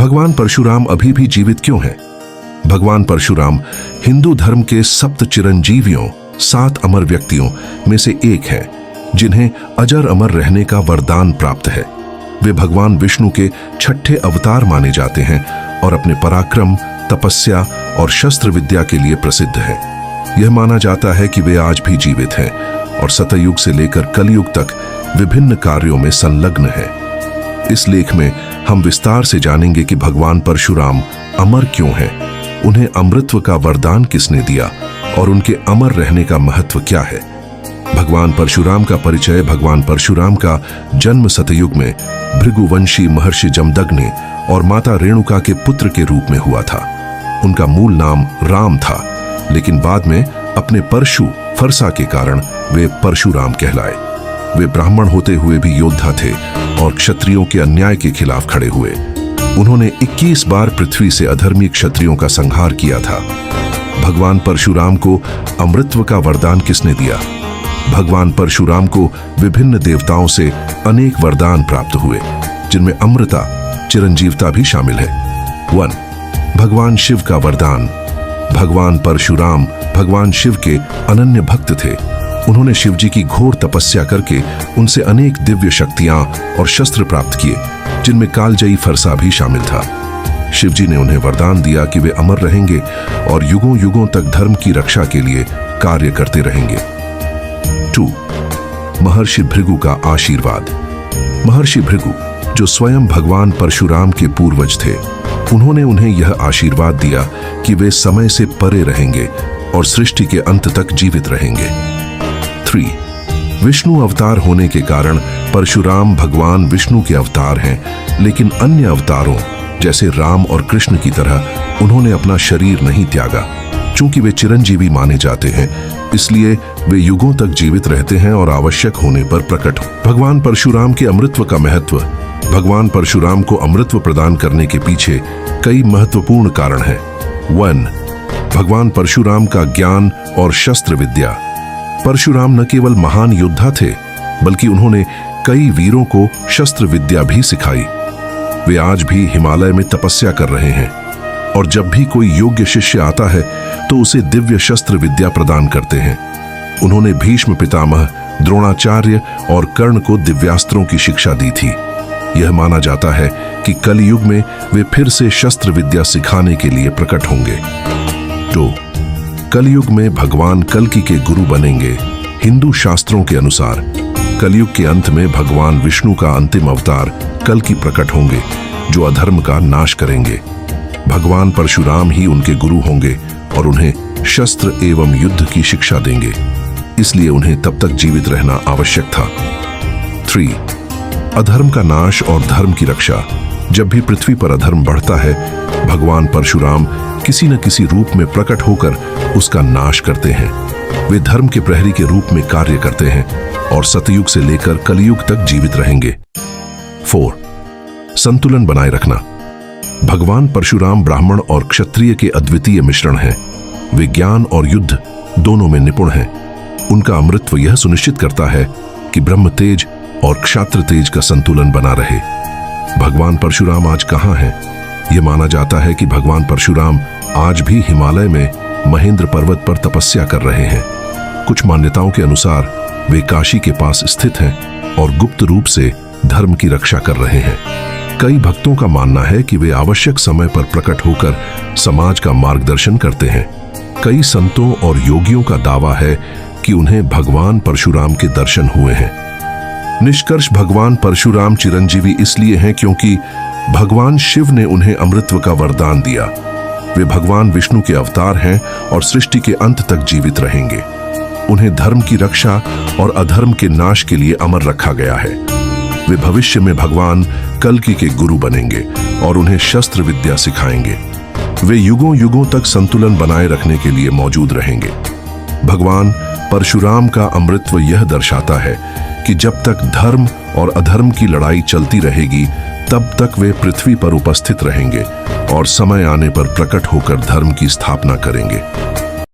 भगवान परशुराम अभी भी जीवित क्यों हैं? भगवान परशुराम हिंदू धर्म के सप्त चिरंजीवियों, 7 अमर व्यक्तियों में से एक हैं, जिन्हें अजर अमर रहने का वरदान प्राप्त है। वे भगवान विष्णु के 6ठे अवतार माने जाते हैं और अपने पराक्रम, तपस्या और शस्त्र विद्या के लिए प्रसिद्ध हैं। यह माना जाता है कि वे आज भी जीवित हैं और सतयुग से लेकर कलयुग तक विभिन्न कार्यों में संलग्न हैं। इस लेख में हम विस्तार से जानेंगे कि भगवान परशुराम अमर क्यों हैं, उन्हें अमृतत्व का वरदान किसने दिया और उनके अमर रहने का महत्व क्या है। भगवान परशुराम का परिचय। भगवान परशुराम का जन्म सतयुग में भृगुवंशी महर्षि जमदग्नि और माता रेणुका के पुत्र के रूप में हुआ था। उनका मूल नाम राम था, लेकिन बाद में अपने परशु फरसा के कारण वे परशुराम कहलाए। वे ब्राह्मण होते हुए भी योद्धा थे और क्षत्रियों के अन्याय के खिलाफ खड़े हुए। उन्होंने 21 बार पृथ्वी से अधर्मी क्षत्रियों का संहार किया था। भगवान परशुराम को अमृतत्व का वरदान किसने दिया? भगवान परशुराम को विभिन्न देवताओं से अनेक वरदान प्राप्त हुए, जिनमें अमृता, चिरंजीवता भी शामिल है। 1. भगवान शिव का वरदान। भगवान परशुराम भगवान शिव के अनन्य भक्त थे। उन्होंने शिव जी की घोर तपस्या करके उनसे अनेक दिव्य शक्तियां और शस्त्र प्राप्त किए, जिनमें कालजयी फरसा भी शामिल था। शिव जी ने उन्हें वरदान दिया कि वे अमर रहेंगे और युगों युगों तक धर्म की रक्षा के लिए कार्य करते रहेंगे। 2. महर्षि भृगु का आशीर्वाद। महर्षि भृगु, जो स्वयं भगवान परशुराम के पूर्वज थे, उन्होंने उन्हें यह आशीर्वाद दिया कि वे समय से परे रहेंगे और सृष्टि के अंत तक जीवित रहेंगे। 3. विष्णु अवतार होने के कारण परशुराम भगवान विष्णु के अवतार हैं, लेकिन अन्य अवतारों जैसे राम और कृष्ण की तरह उन्होंने अपना शरीर नहीं त्यागा। चूंकि वे चिरंजीवी माने जाते हैं, इसलिए वे युगों तक जीवित रहते हैं और आवश्यक होने पर प्रकट हो। भगवान परशुराम के अमृतत्व का महत्व। भगवान परशुराम को अमृतत्व प्रदान करने के पीछे कई महत्वपूर्ण कारण हैं। 1. भगवान परशुराम का ज्ञान और शस्त्र विद्या। परशुराम न केवल महान योद्धा थे, बल्कि उन्होंने कई वीरों को शस्त्र विद्या भी सिखाई। वे आज भी हिमालय में तपस्या कर रहे हैं और जब भी कोई योग्य शिष्य आता है तो उसे दिव्य शस्त्र विद्या प्रदान करते हैं। उन्होंने भीष्म पितामह, द्रोणाचार्य और कर्ण को दिव्यास्त्रों की शिक्षा दी थी। यह माना जाता है कि कलयुग में वे फिर से शस्त्र विद्या सिखाने के लिए प्रकट होंगे। 2. कलयुग में भगवान कल्कि के गुरु बनेंगे। हिंदू शास्त्रों के अनुसार कलयुग के अंत में भगवान विष्णु का अंतिम अवतार कल्कि प्रकट होंगे, जो अधर्म का नाश करेंगे। भगवान परशुराम ही उनके गुरु होंगे और उन्हें शस्त्र एवं युद्ध की शिक्षा देंगे, इसलिए उन्हें तब तक जीवित रहना आवश्यक था। 3. अधर्म का नाश और धर्म की रक्षा। जब भी पृथ्वी पर अधर्म बढ़ता है, भगवान परशुराम किसी न किसी रूप में प्रकट होकर उसका नाश करते हैं। वे धर्म के प्रहरी के रूप में कार्य करते हैं और सतयुग से लेकर कलयुग तक जीवित रहेंगे। 4. संतुलन बनाए रखना। भगवान परशुराम ब्राह्मण और क्षत्रिय के अद्वितीय मिश्रण हैं। वे ज्ञान और युद्ध दोनों में निपुण हैं। उनका अमृतत्व यह सुनिश्चित करता है कि ब्रह्म तेज और क्षात्र तेज का संतुलन बना रहे। भगवान परशुराम आज कहाँ हैं? यह माना जाता है कि भगवान परशुराम आज भी हिमालय में महेंद्र पर्वत पर तपस्या कर रहे हैं। कुछ मान्यताओं के अनुसार वे काशी के पास स्थित हैं और गुप्त रूप से धर्म की रक्षा कर रहे हैं। कई भक्तों का मानना है कि वे आवश्यक समय पर प्रकट होकर समाज का मार्गदर्शन करते हैं। कई संतों और योगियों का दावा है कि उन्हें भगवान परशुराम के दर्शन हुए हैं। निष्कर्ष, भगवान परशुराम चिरंजीवी इसलिए हैं क्योंकि भगवान शिव ने उन्हें अमृतत्व का वरदान दिया। वे भगवान विष्णु के अवतार हैं और सृष्टि के अंत तक जीवित रहेंगे। उन्हें धर्म की रक्षा और अधर्म के नाश के लिए अमर रखा गया है। वे भविष्य में भगवान कल्कि के गुरु बनेंगे और उन्हें शस्त्र विद्या सिखाएंगे। वे युगों युगों तक संतुलन बनाए रखने के लिए मौजूद रहेंगे। भगवान परशुराम का अमृतत्व यह दर्शाता है कि जब तक धर्म और अधर्म की लड़ाई चलती रहेगी, तब तक वे पृथ्वी पर उपस्थित रहेंगे और समय आने पर प्रकट होकर धर्म की स्थापना करेंगे।